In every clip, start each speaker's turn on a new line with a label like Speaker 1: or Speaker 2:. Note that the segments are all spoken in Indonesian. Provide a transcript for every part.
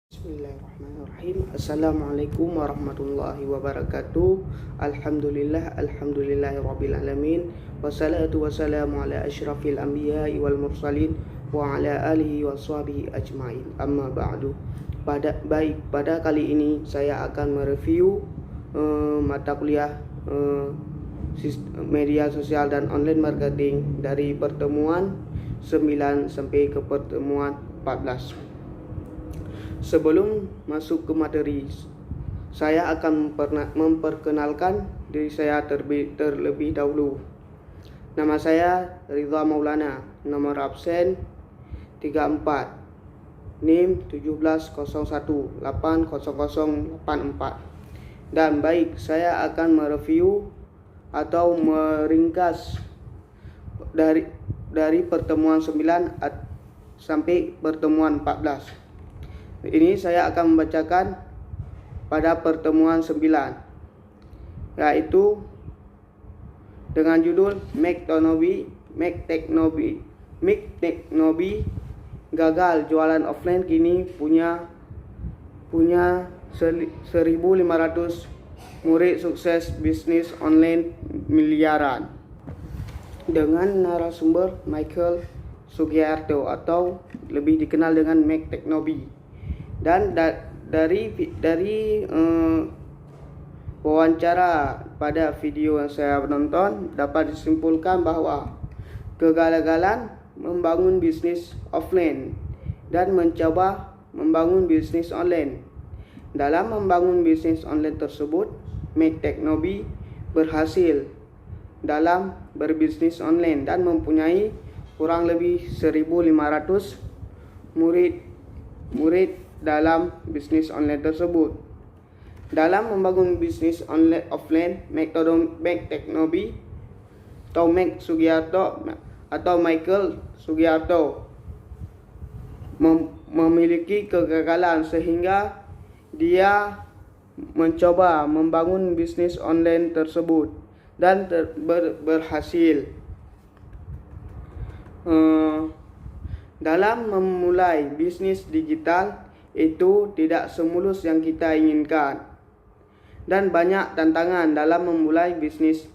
Speaker 1: Bismillahirrahmanirrahim. Assalamualaikum warahmatullahi wabarakatuh. Alhamdulillahirabbil alamin. Wassalatu wassalamu ala asyrafil anbiya'i wal mursalin wa ala alihi washabihi ajmain. Amma ba'du. Pada kali ini saya akan mereview mata kuliah media sosial dan online marketing dari pertemuan 9 sampai ke pertemuan 14. Sebelum masuk ke materi, saya akan memperkenalkan diri saya terlebih dahulu. Nama saya Ridha Maulana, nomor absen 34, NIM 1701800084. Dan baik, saya akan mereview atau meringkas dari pertemuan 9 sampai pertemuan 14. Ini saya akan membacakan pada pertemuan 9, yaitu dengan judul Make Technobi gagal jualan offline kini punya 1.500 murid sukses bisnis online miliaran, dengan narasumber Michael Sugiarto atau lebih dikenal dengan Make Technobi. Dan dari wawancara pada video yang saya nonton dapat disimpulkan bahwa kegagalan membangun bisnis offline dan mencoba membangun bisnis online. Dalam membangun bisnis online tersebut, Make Technobi berhasil dalam berbisnis online dan mempunyai kurang lebih 1.500 murid dalam bisnis online tersebut. Dalam membangun bisnis online offline, Make Technobi atau Make Sugiarto atau Michael Sugiarto memiliki kegagalan sehingga dia mencoba membangun bisnis online tersebut dan berhasil. Dalam memulai bisnis digital itu tidak semulus yang kita inginkan, dan banyak tantangan dalam memulai bisnis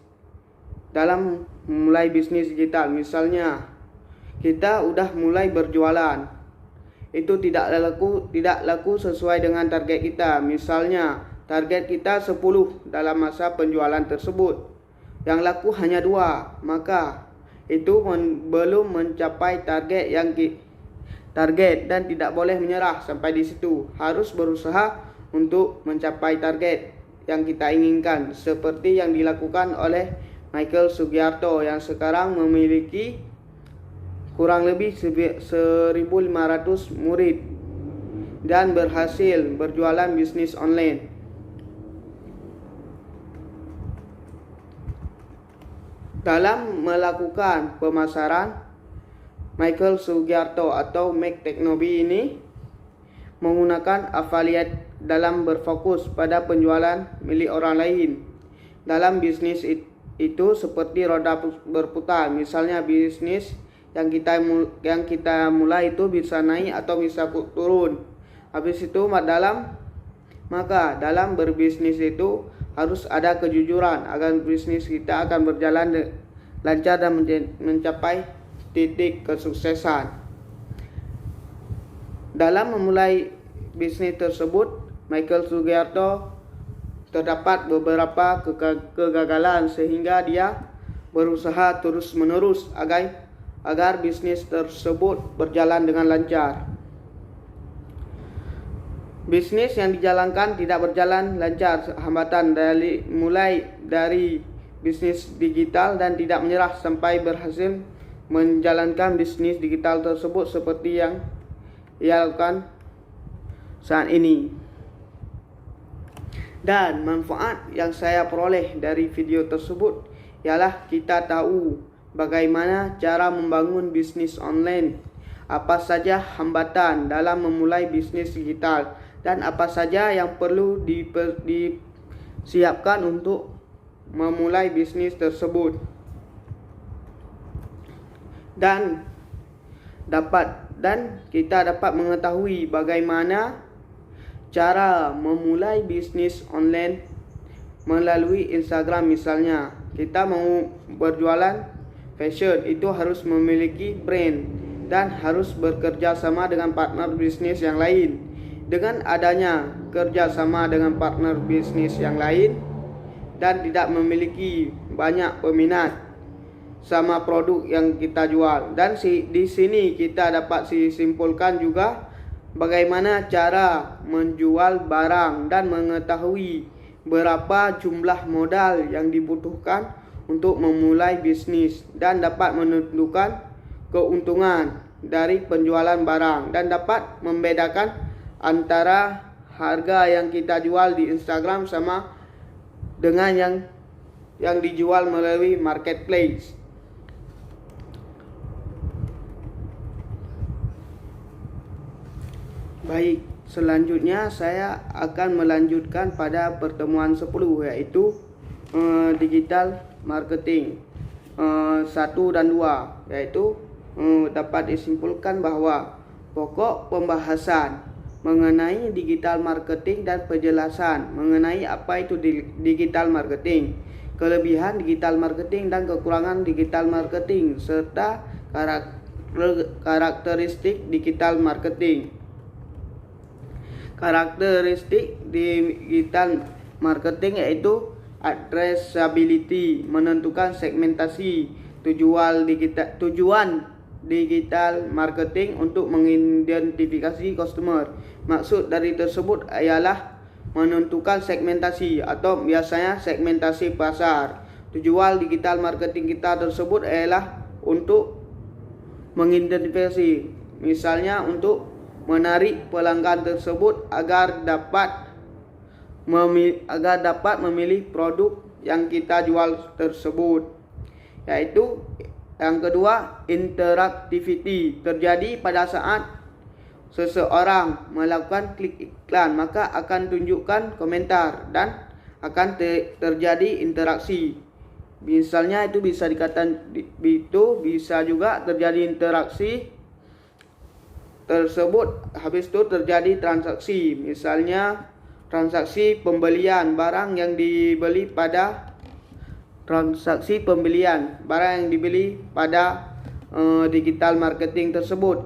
Speaker 1: digital. Misalnya, kita udah mulai berjualan, itu tidak laku sesuai dengan target kita. Misalnya, target kita 10 dalam masa penjualan tersebut, yang laku hanya 2, maka itu belum mencapai target dan tidak boleh menyerah sampai di situ. Harus berusaha untuk mencapai target yang kita inginkan, seperti yang dilakukan oleh Michael Sugiarto yang sekarang memiliki kurang lebih 1.500 murid dan berhasil berjualan bisnis online. Dalam melakukan pemasaran, Michael Sugiarto atau Make Technobi ini menggunakan affiliate dalam berfokus pada penjualan milik orang lain. Dalam bisnis itu seperti roda berputar. Misalnya bisnis yang kita mulai itu bisa naik atau bisa turun. Habis itu maka dalam berbisnis itu harus ada kejujuran agar bisnis kita akan berjalan lancar dan mencapai titik kesuksesan. Dalam memulai bisnis tersebut, Michael Sugiarto terdapat beberapa kegagalan sehingga dia berusaha terus-menerus agar bisnis tersebut berjalan dengan lancar. Bisnis yang dijalankan tidak berjalan lancar, hambatan mulai dari bisnis digital dan tidak menyerah sampai berhasil menjalankan bisnis digital tersebut seperti yang ia lakukan saat ini. Dan manfaat yang saya peroleh dari video tersebut ialah kita tahu bagaimana cara membangun bisnis online, apa saja hambatan dalam memulai bisnis digital, dan apa saja yang perlu disiapkan untuk memulai bisnis tersebut. Dan kita dapat mengetahui bagaimana cara memulai bisnis online melalui Instagram. Misalnya kita mau berjualan fashion, itu harus memiliki brand dan harus bekerja sama dengan partner bisnis yang lain. Dengan adanya kerjasama dengan partner bisnis yang lain dan tidak memiliki banyak peminat sama produk yang kita jual, dan di sini kita dapat simpulkan juga bagaimana cara menjual barang dan mengetahui berapa jumlah modal yang dibutuhkan untuk memulai bisnis, dan dapat menentukan keuntungan dari penjualan barang dan dapat membedakan antara harga yang kita jual di Instagram sama dengan yang dijual melalui marketplace. Baik, selanjutnya saya akan melanjutkan pada pertemuan 10, yaitu digital marketing 1 dan 2, yaitu dapat disimpulkan bahwa pokok pembahasan mengenai digital marketing dan penjelasan mengenai apa itu digital marketing, kelebihan digital marketing dan kekurangan digital marketing, serta karakteristik digital marketing. Karakteristik digital marketing yaitu addressability, menentukan segmentasi, tujuan digital marketing untuk mengidentifikasi customer. Maksud dari tersebut ialah menentukan segmentasi atau biasanya segmentasi pasar. Tujuan digital marketing kita tersebut ialah untuk mengidentifikasi, misalnya untuk menarik pelanggan tersebut agar dapat memilih produk yang kita jual tersebut. Yaitu yang kedua, interactivity, terjadi pada saat seseorang melakukan klik iklan, maka akan tunjukkan komentar dan akan terjadi interaksi. Misalnya itu bisa dikatakan itu bisa juga terjadi interaksi tersebut, habis itu terjadi transaksi. Misalnya transaksi pembelian barang yang dibeli pada digital marketing tersebut.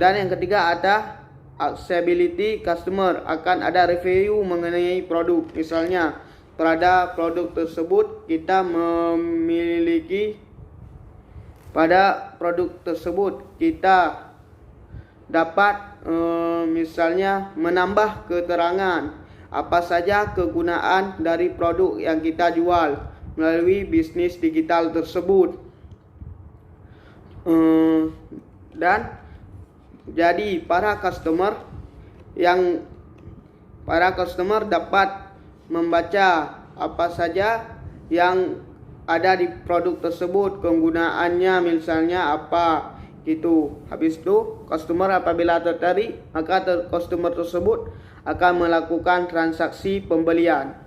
Speaker 1: Dan yang ketiga ada accessibility customer, akan ada review mengenai produk. Misalnya pada produk tersebut kita memiliki kita dapat misalnya menambah keterangan apa saja kegunaan dari produk yang kita jual melalui bisnis digital tersebut. Dan jadi para customer dapat membaca apa saja yang ada di produk tersebut, kegunaannya misalnya apa gitu. Habis itu customer apabila tertarik, maka customer tersebut akan melakukan transaksi pembelian.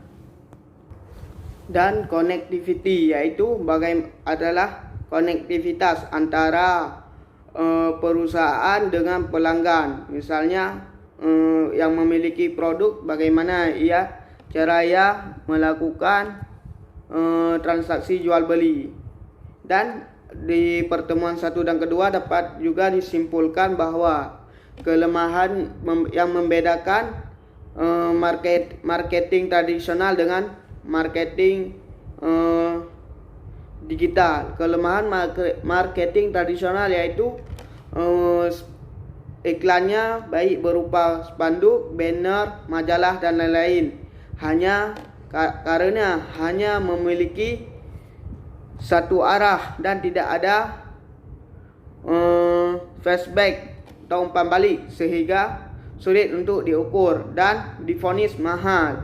Speaker 1: Dan connectivity yaitu adalah konektivitas antara perusahaan dengan pelanggan. Misalnya yang memiliki produk, bagaimana cara melakukan transaksi jual beli. Dan di pertemuan 1 dan kedua dapat juga disimpulkan bahwa kelemahan yang membedakan marketing tradisional dengan marketing digital. Kelemahan marketing tradisional yaitu iklannya baik berupa spanduk, banner, majalah dan lain-lain, karena hanya memiliki satu arah dan tidak ada flashback atau umpan balik, sehingga sulit untuk diukur dan divonis mahal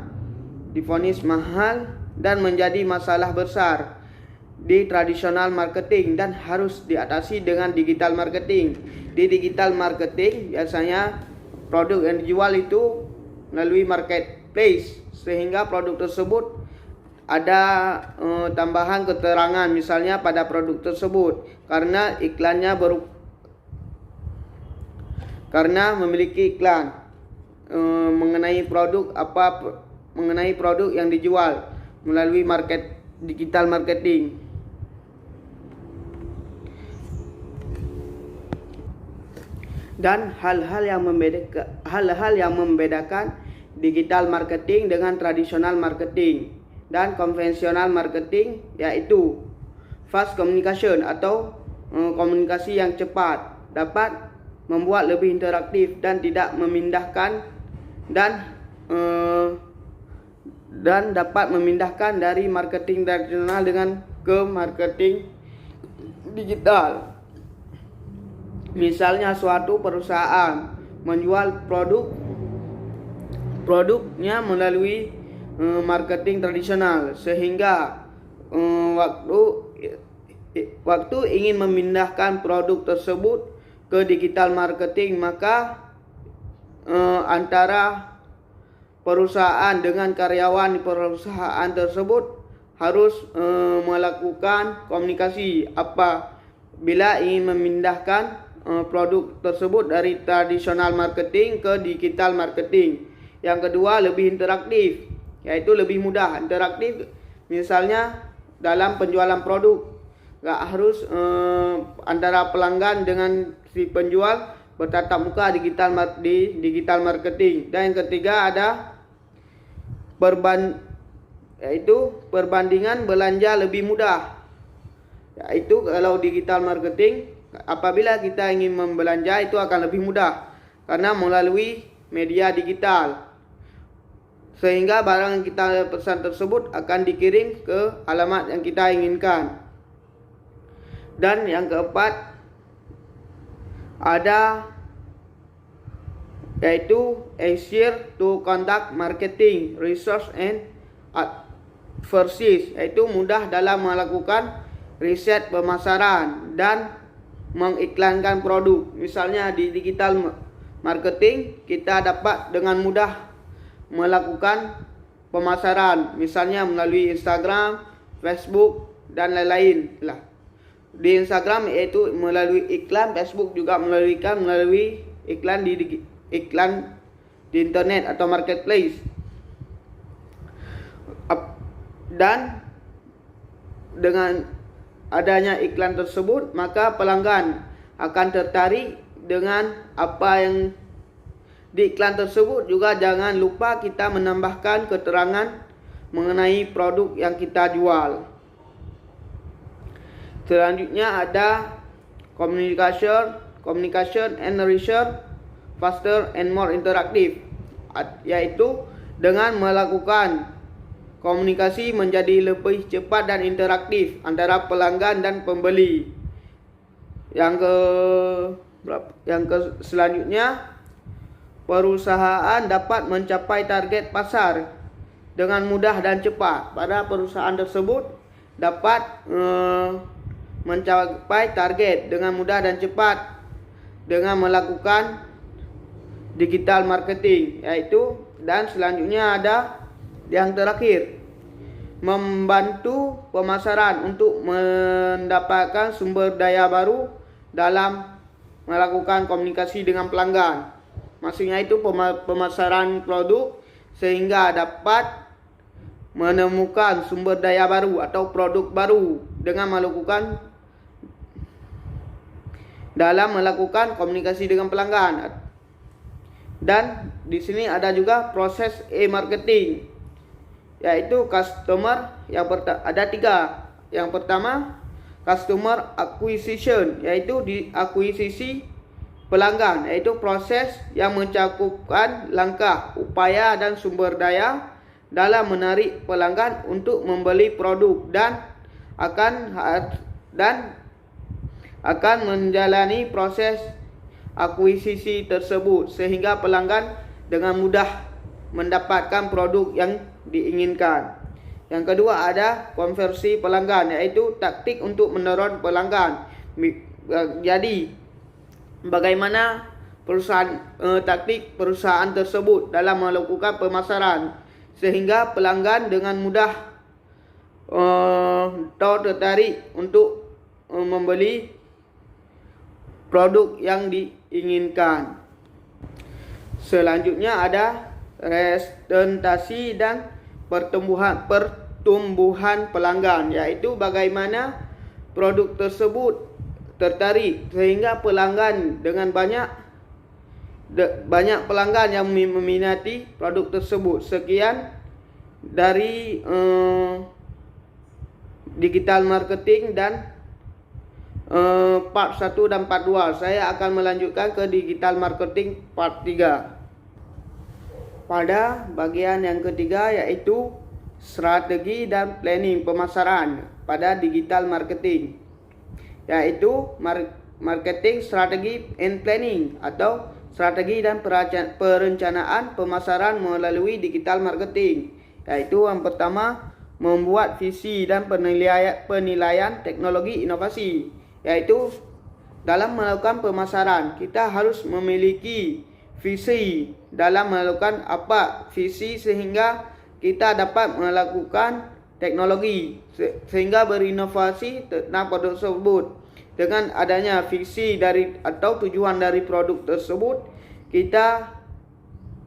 Speaker 1: dan menjadi masalah besar di tradisional marketing dan harus diatasi dengan digital marketing. Di digital marketing biasanya produk yang dijual itu melalui marketplace, sehingga produk tersebut ada tambahan keterangan misalnya pada produk tersebut karena iklannya karena memiliki iklan. mengenai produk yang dijual melalui digital marketing. Dan hal-hal yang membedakan digital marketing dengan tradisional marketing dan konvensional marketing yaitu fast communication atau komunikasi yang cepat, dapat membuat lebih interaktif dan tidak memindahkan dan dapat memindahkan dari marketing tradisional ke marketing digital. Misalnya suatu perusahaan menjual produknya melalui marketing tradisional, sehingga waktu ingin memindahkan produk tersebut ke digital marketing, maka antara perusahaan dengan karyawan di perusahaan tersebut harus melakukan komunikasi apabila ingin memindahkan produk tersebut dari tradisional marketing ke digital marketing. Yang kedua, lebih interaktif, yaitu lebih mudah. Interaktif misalnya dalam penjualan produk, gak harus antara pelanggan dengan si penjual bertatap muka di digital marketing. Dan yang ketiga ada perbandingan belanja lebih mudah, yaitu kalau digital marketing apabila kita ingin membelanja itu akan lebih mudah karena melalui media digital, sehingga barang yang kita pesan tersebut akan dikirim ke alamat yang kita inginkan. Dan yang keempat ada yaitu easier to conduct marketing research and advertising, yaitu mudah dalam melakukan riset pemasaran dan mengiklankan produk. Misalnya di digital marketing kita dapat dengan mudah melakukan pemasaran, misalnya melalui Instagram, Facebook dan lain-lain lah. Di Instagram yaitu melalui iklan, Facebook juga melalui iklan di internet atau marketplace. Dan dengan adanya iklan tersebut, maka pelanggan akan tertarik dengan apa yang di iklan tersebut. Juga jangan lupa kita menambahkan keterangan mengenai produk yang kita jual. Selanjutnya ada communication and research faster and more interactive, yaitu dengan melakukan komunikasi menjadi lebih cepat dan interaktif antara pelanggan dan pembeli. Selanjutnya, perusahaan dapat mencapai target pasar dengan mudah dan cepat. Pada perusahaan tersebut dapat mencapai target dengan mudah dan cepat dengan melakukan digital marketing, yaitu. Dan selanjutnya ada yang terakhir, membantu pemasaran untuk mendapatkan sumber daya baru dalam melakukan komunikasi dengan pelanggan. Maksudnya itu pemasaran produk sehingga dapat menemukan sumber daya baru atau produk baru dengan melakukan komunikasi dengan pelanggan. Dan di sini ada juga proses e-marketing, yaitu customer ada 3. Yang pertama, customer acquisition, yaitu di akuisisi pelanggan, yaitu proses yang mencukupkan langkah, upaya dan sumber daya dalam menarik pelanggan untuk membeli produk dan akan menjalani proses akuisisi tersebut sehingga pelanggan dengan mudah mendapatkan produk yang diinginkan. Yang kedua ada konversi pelanggan, yaitu taktik untuk mendorong pelanggan. Jadi bagaimana taktik perusahaan tersebut dalam melakukan pemasaran sehingga pelanggan dengan mudah tertarik untuk membeli produk yang diinginkan. Selanjutnya ada representasi dan pertumbuhan pelanggan, yaitu bagaimana produk tersebut tertarik sehingga pelanggan dengan banyak pelanggan yang meminati produk tersebut. Sekian dari digital marketing dan part 1 dan part 2. Saya akan melanjutkan ke digital marketing part 3. Pada bagian yang ketiga yaitu strategi dan planning pemasaran pada digital marketing, yaitu marketing strategi and planning atau strategi dan perencanaan pemasaran melalui digital marketing, yaitu yang pertama membuat visi dan penilaian teknologi inovasi, yaitu dalam melakukan pemasaran kita harus memiliki visi dalam melakukan visi sehingga kita dapat melakukan teknologi sehingga berinovasi tentang produk tersebut. Dengan adanya visi atau tujuan dari produk tersebut, kita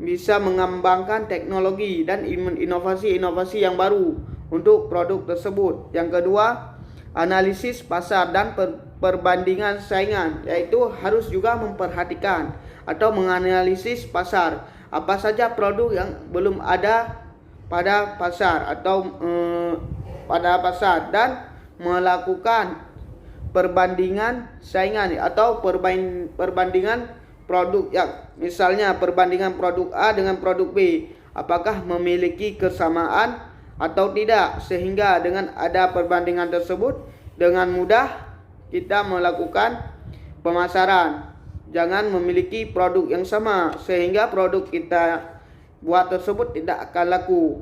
Speaker 1: bisa mengembangkan teknologi dan inovasi-inovasi yang baru untuk produk tersebut. Yang kedua, analisis pasar dan perbandingan saingan, yaitu harus juga memperhatikan atau menganalisis pasar. Apa saja produk yang belum ada pada pasar dan melakukan perbandingan saingan atau perbandingan produk yang misalnya perbandingan produk A dengan produk B, apakah memiliki kesamaan atau tidak, sehingga dengan ada perbandingan tersebut dengan mudah kita melakukan pemasaran. Jangan memiliki produk yang sama sehingga produk kita buat tersebut tidak akan laku.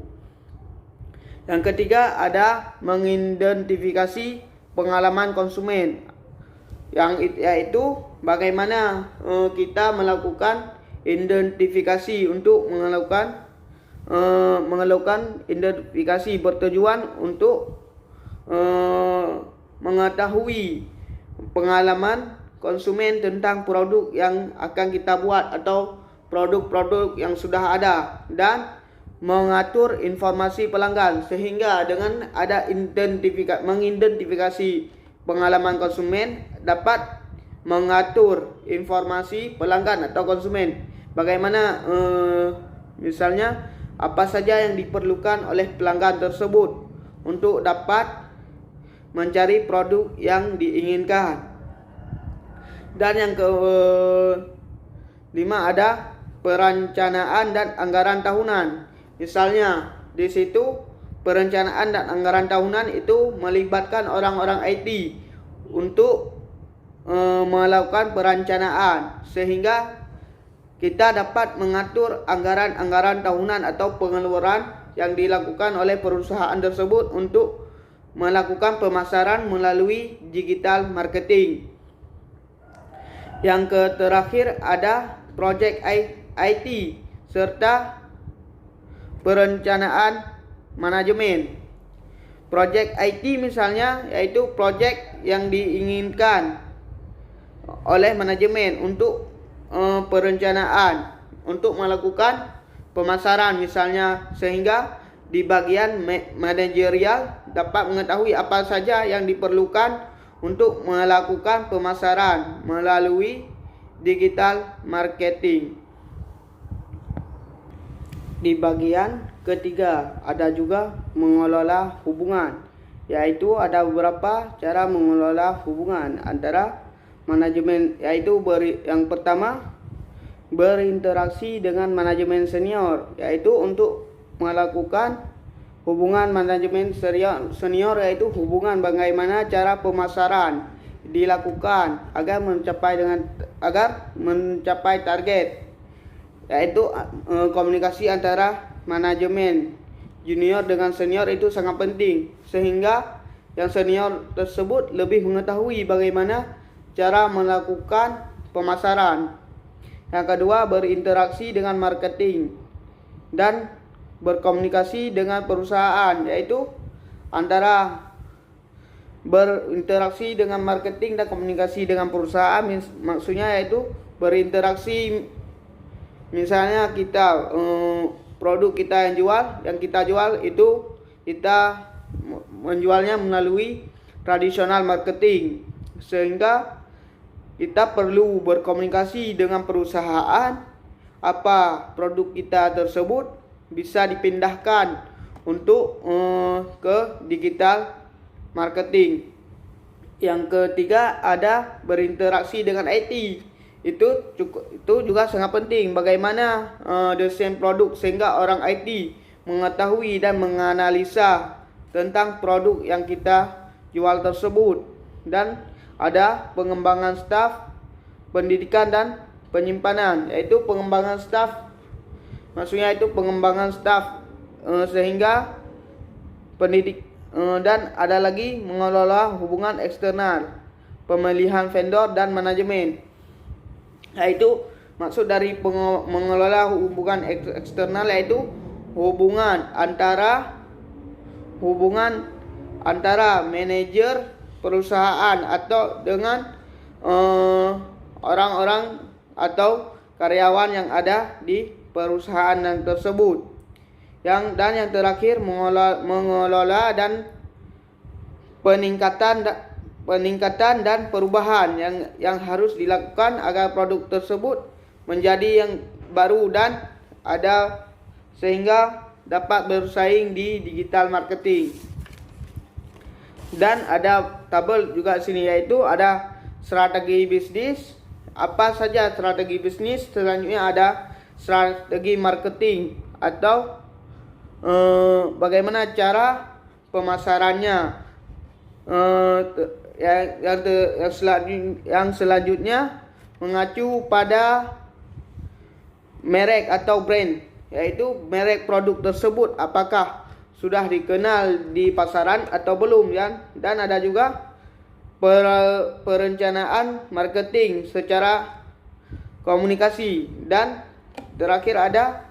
Speaker 1: Yang ketiga ada mengidentifikasi pengalaman konsumen, yaitu bagaimana kita melakukan identifikasi untuk melakukan identifikasi bertujuan untuk mengetahui pengalaman konsumen tentang produk yang akan kita buat atau produk-produk yang sudah ada, dan mengatur informasi pelanggan sehingga dengan ada mengidentifikasi pengalaman konsumen dapat mengatur informasi pelanggan atau konsumen. Bagaimana misalnya apa saja yang diperlukan oleh pelanggan tersebut untuk dapat mencari produk yang diinginkan. Dan yang kelima ada perencanaan dan anggaran tahunan. Misalnya di situ perencanaan dan anggaran tahunan itu melibatkan orang-orang IT untuk melakukan perencanaan sehingga kita dapat mengatur anggaran-anggaran tahunan atau pengeluaran yang dilakukan oleh perusahaan tersebut untuk melakukan pemasaran melalui digital marketing. Yang terakhir ada project IT serta perencanaan manajemen. Project IT misalnya yaitu project yang diinginkan oleh manajemen untuk perencanaan untuk melakukan pemasaran misalnya, sehingga di bagian manajerial dapat mengetahui apa saja yang diperlukan untuk melakukan pemasaran melalui digital marketing. Di bagian ketiga ada juga mengelola hubungan, yaitu ada beberapa cara mengelola hubungan antara manajemen, yaitu yang pertama berinteraksi dengan manajemen senior, yaitu untuk melakukan hubungan manajemen senior, yaitu hubungan bagaimana cara pemasaran dilakukan agar mencapai target, yaitu komunikasi antara manajemen junior dengan senior itu sangat penting sehingga yang senior tersebut lebih mengetahui bagaimana cara melakukan pemasaran. Yang kedua berinteraksi dengan marketing dan berkomunikasi dengan perusahaan, yaitu antara berinteraksi dengan marketing dan komunikasi dengan perusahaan maksudnya yaitu berinteraksi Misalnya kita produk kita yang kita jual itu kita menjualnya melalui tradisional marketing, sehingga kita perlu berkomunikasi dengan perusahaan apa produk kita tersebut bisa dipindahkan untuk ke digital marketing. Yang ketiga ada berinteraksi dengan IT. Itu juga sangat penting, bagaimana desain produk sehingga orang IT mengetahui dan menganalisa tentang produk yang kita jual tersebut. Dan ada pengembangan staf, pendidikan dan penyimpanan, yaitu pengembangan staf. Maksudnya itu pengembangan staf sehingga dan ada lagi mengelola hubungan eksternal, pemilihan vendor dan manajemen. Yaitu maksud dari mengelola hubungan eksternal yaitu hubungan antara manajer perusahaan atau dengan orang-orang atau karyawan yang ada di perusahaan tersebut. Yang terakhir mengelola dan peningkatan dan perubahan yang harus dilakukan agar produk tersebut menjadi yang baru dan ada sehingga dapat bersaing di digital marketing. Dan ada tabel juga sini, yaitu ada strategi bisnis. Apa saja strategi bisnis? Selanjutnya ada strategi marketing atau bagaimana cara pemasarannya. Yang selanjutnya mengacu pada merek atau brand, yaitu merek produk tersebut apakah sudah dikenal di pasaran atau belum, dan ada juga perencanaan marketing secara komunikasi. Dan terakhir ada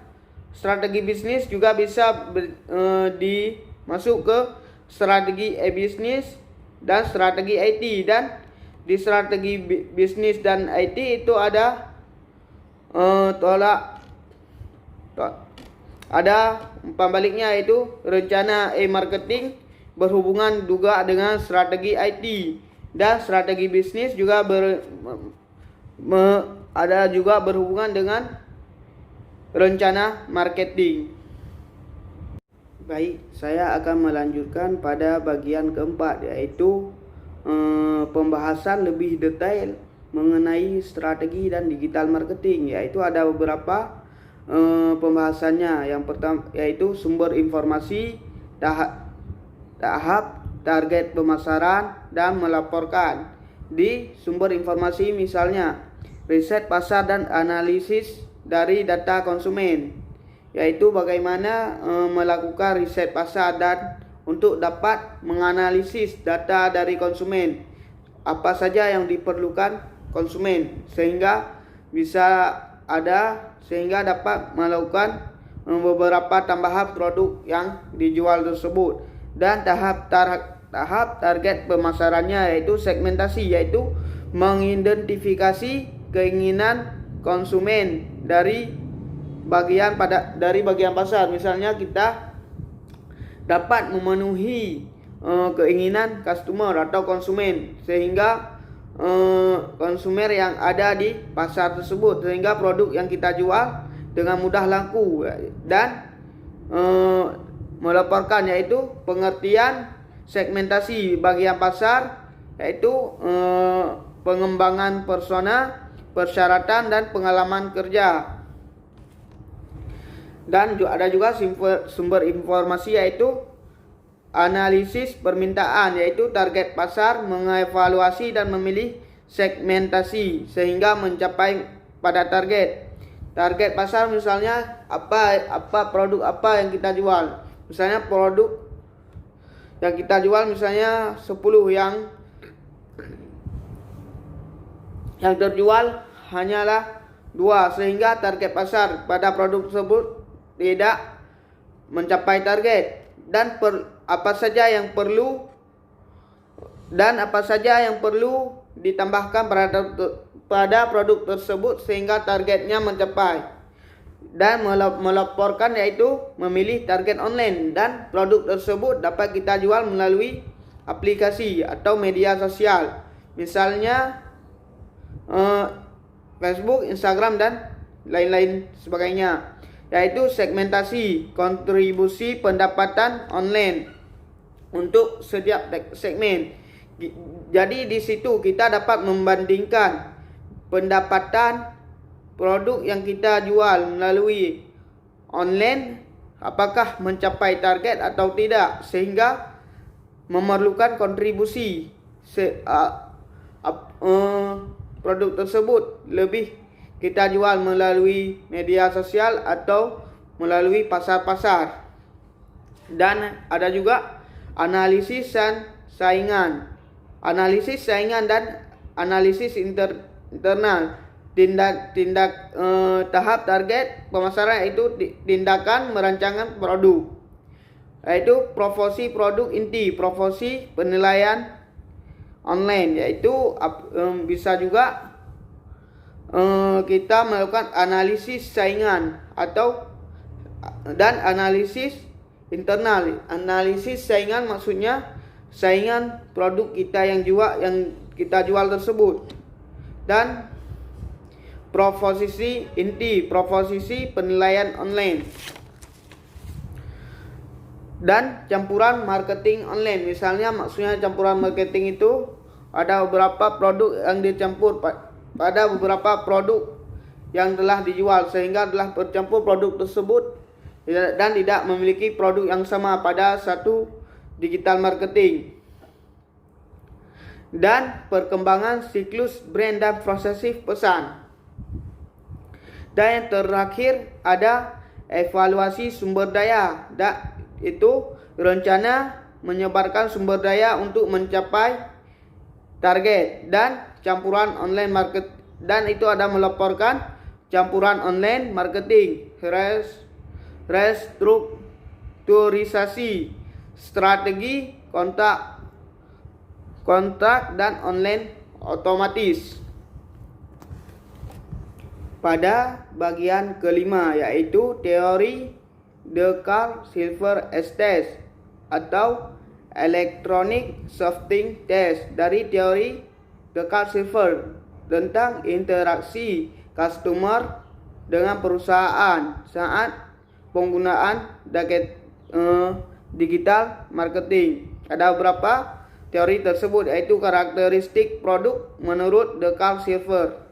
Speaker 1: strategi bisnis, juga bisa dimasuk ke strategi e-bisnis dan strategi IT. Dan di strategi bisnis dan IT itu ada ada umpan baliknya, yaitu rencana e-marketing berhubungan juga dengan strategi IT, dan strategi bisnis juga ada juga berhubungan dengan rencana marketing. Baik, saya akan melanjutkan pada bagian keempat, yaitu pembahasan lebih detail mengenai strategi dan digital marketing, yaitu ada beberapa pembahasannya. Yang pertama yaitu sumber informasi, tahap target pemasaran dan melaporkan. Di sumber informasi misalnya riset pasar dan analisis dari data konsumen, yaitu bagaimana melakukan riset pasar dan untuk dapat menganalisis data dari konsumen, apa saja yang diperlukan konsumen sehingga dapat melakukan beberapa tambahan produk yang dijual tersebut. Dan tahap target pemasarannya yaitu segmentasi, yaitu mengidentifikasi keinginan konsumen dari bagian pasar. Misalnya kita dapat memenuhi keinginan customer atau konsumen, sehingga konsumer yang ada di pasar tersebut, sehingga produk yang kita jual dengan mudah laku. Dan melaporkan, yaitu pengertian segmentasi bagian pasar, yaitu pengembangan persona, persyaratan dan pengalaman kerja. Dan ada juga sumber informasi, yaitu analisis permintaan, yaitu target pasar, mengevaluasi dan memilih segmentasi sehingga mencapai pada target pasar. Misalnya apa produk apa yang kita jual. Misalnya produk yang kita jual misalnya 10, yang terjual hanyalah 2, sehingga target pasar pada produk tersebut tidak mencapai target. Dan apa saja yang perlu ditambahkan pada produk tersebut sehingga targetnya mencapai. dan melaporkan, yaitu memilih target online, dan produk tersebut dapat kita jual melalui aplikasi atau media sosial, misalnya Facebook, Instagram, dan lain-lain sebagainya. Yaitu segmentasi kontribusi pendapatan online untuk setiap segmen. Jadi di situ kita dapat membandingkan pendapatan produk yang kita jual melalui online apakah mencapai target atau tidak, sehingga memerlukan kontribusi produk tersebut lebih kita jual melalui media sosial atau melalui pasar-pasar. Dan ada juga analisis dan saingan. Analisis saingan dan analisis internal. Tahap target pemasaran, yaitu tindakan merancangkan produk, yaitu promosi produk inti, promosi penilaian online, yaitu bisa juga kita melakukan analisis saingan dan analisis internal. Analisis saingan maksudnya saingan produk kita yang kita jual tersebut, dan proposisi inti, proposisi penilaian online, dan campuran marketing online. Misalnya maksudnya campuran marketing itu ada beberapa produk yang dicampur pada beberapa produk yang telah dijual, sehingga telah bercampur produk tersebut dan tidak memiliki produk yang sama pada satu digital marketing. Dan perkembangan siklus brand dan prosesif pesan. Dan yang terakhir ada evaluasi sumber daya, itu rencana menyebarkan sumber daya untuk mencapai target, dan campuran online market, dan itu ada melaporkan campuran online marketing, restrukturisasi strategi kontrak dan online otomatis. Pada bagian kelima, yaitu teori The Carl Silver Test atau Electronic Shifting Test, dari teori The Carl Silver tentang interaksi customer dengan perusahaan saat penggunaan digital marketing. Ada beberapa teori tersebut, yaitu karakteristik produk menurut The Carl Silver.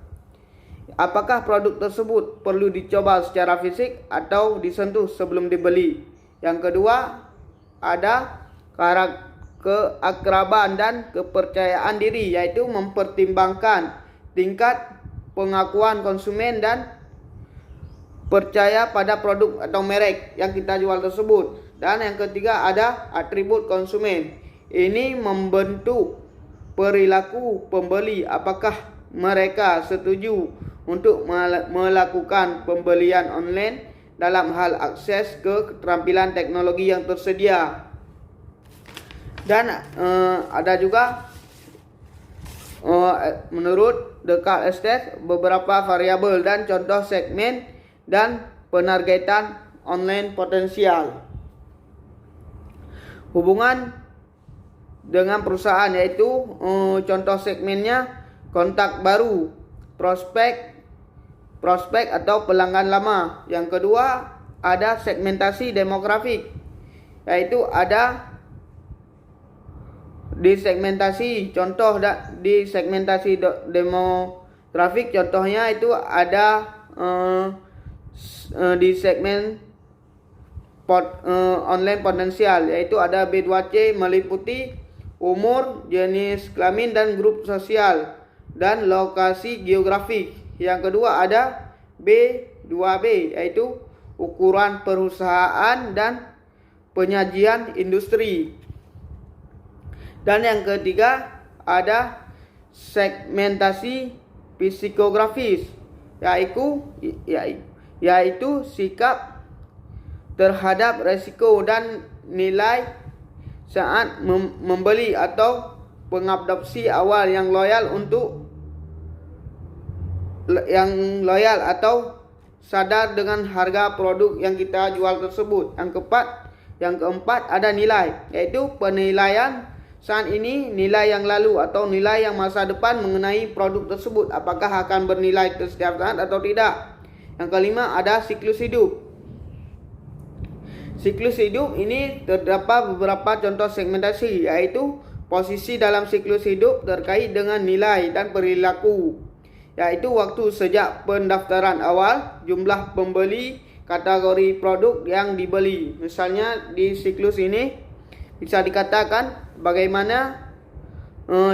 Speaker 1: Apakah produk tersebut perlu dicoba secara fisik atau disentuh sebelum dibeli? Yang kedua, ada keakraban dan kepercayaan diri, yaitu mempertimbangkan tingkat pengakuan konsumen dan percaya pada produk atau merek yang kita jual tersebut. Dan yang ketiga ada atribut konsumen. Ini membentuk perilaku pembeli, apakah mereka setuju untuk melakukan pembelian online dalam hal akses ke keterampilan teknologi yang tersedia. Dan ada juga menurut The Carl Test beberapa variabel dan contoh segmen dan penargetan online potensial. Hubungan dengan perusahaan, yaitu contoh segmennya kontak baru, prospek atau pelanggan lama. Yang kedua ada segmentasi demografik, yaitu ada di segmentasi demografik, contohnya itu ada di segmen online potensial, yaitu ada B2C meliputi umur, jenis kelamin, dan grup sosial, dan lokasi geografik. Yang kedua ada B2B, yaitu ukuran perusahaan dan penyajian industri. Dan yang ketiga ada segmentasi psikografis, yaitu sikap terhadap resiko dan nilai saat membeli atau pengadopsi awal yang loyal atau sadar dengan harga produk yang kita jual tersebut. Yang keempat ada nilai, yaitu penilaian saat ini, nilai yang lalu atau nilai yang masa depan mengenai produk tersebut, apakah akan bernilai setiap saat atau tidak. Yang kelima ada siklus hidup. Siklus hidup ini terdapat beberapa contoh segmentasi, yaitu posisi dalam siklus hidup terkait dengan nilai dan perilaku, yaitu waktu sejak pendaftaran awal, jumlah pembeli, kategori produk yang dibeli. Misalnya di siklus ini bisa dikatakan bagaimana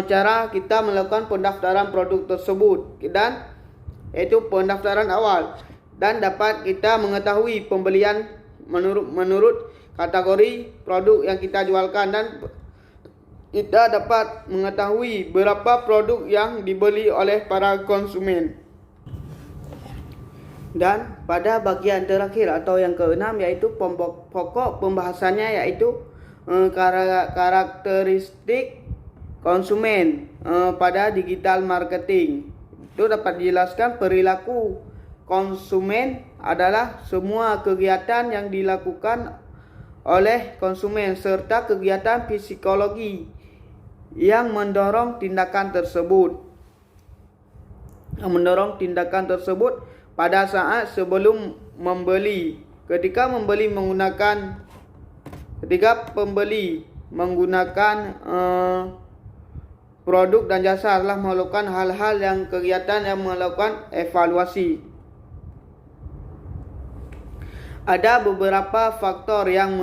Speaker 1: cara kita melakukan pendaftaran produk tersebut, dan yaitu pendaftaran awal, dan dapat kita mengetahui pembelian menurut kategori produk yang kita jualkan, dan kita dapat mengetahui berapa produk yang dibeli oleh para konsumen. Dan pada bagian terakhir atau yang keenam, yaitu pokok pembahasannya, yaitu karakteristik konsumen pada digital marketing. Itu dapat dijelaskan perilaku konsumen adalah semua kegiatan yang dilakukan oleh konsumen serta kegiatan psikologi yang mendorong tindakan tersebut pada saat sebelum membeli. Ketika pembeli menggunakan produk dan jasa adalah melakukan hal-hal yang kegiatan yang melakukan evaluasi. Ada beberapa faktor yang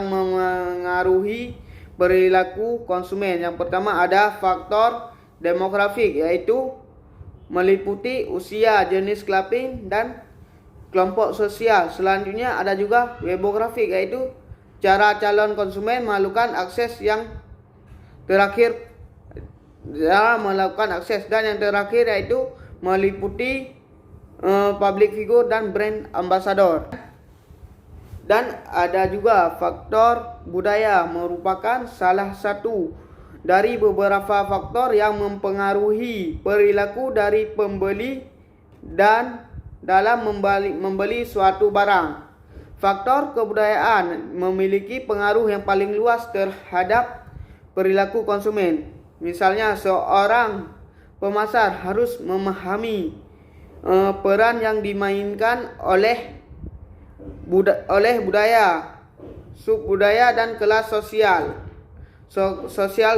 Speaker 1: mengaruhi perilaku konsumen. Yang pertama ada faktor demografik, yaitu meliputi usia, jenis kelamin, dan kelompok sosial. Selanjutnya ada juga demografik, yaitu cara calon konsumen melakukan akses. Yang terakhir dan yang terakhir yaitu meliputi public figure dan brand ambassador. Dan ada juga faktor budaya, merupakan salah satu dari beberapa faktor yang mempengaruhi perilaku dari pembeli dan dalam membeli suatu barang. Faktor kebudayaan memiliki pengaruh yang paling luas terhadap perilaku konsumen. Misalnya, seorang pemasar harus memahami peran yang dimainkan oleh budaya, subbudaya, dan kelas sosial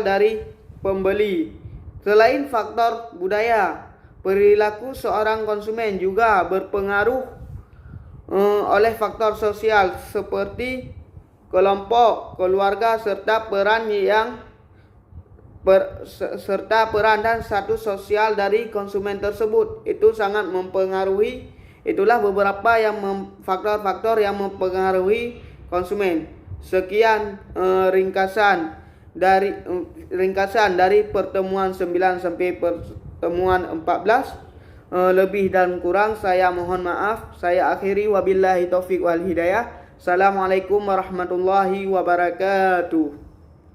Speaker 1: dari pembeli. Selain faktor budaya, perilaku seorang konsumen juga berpengaruh oleh faktor sosial seperti kelompok, keluarga, serta peran dan status sosial dari konsumen tersebut. Itu sangat mempengaruhi. Itulah beberapa faktor-faktor yang mempengaruhi konsumen. Sekian ringkasan dari pertemuan 9 sampai pertemuan 14. Lebih dan kurang saya mohon maaf. Saya akhiri, wabillahi taufiq wal hidayah. Assalamualaikum warahmatullahi wabarakatuh.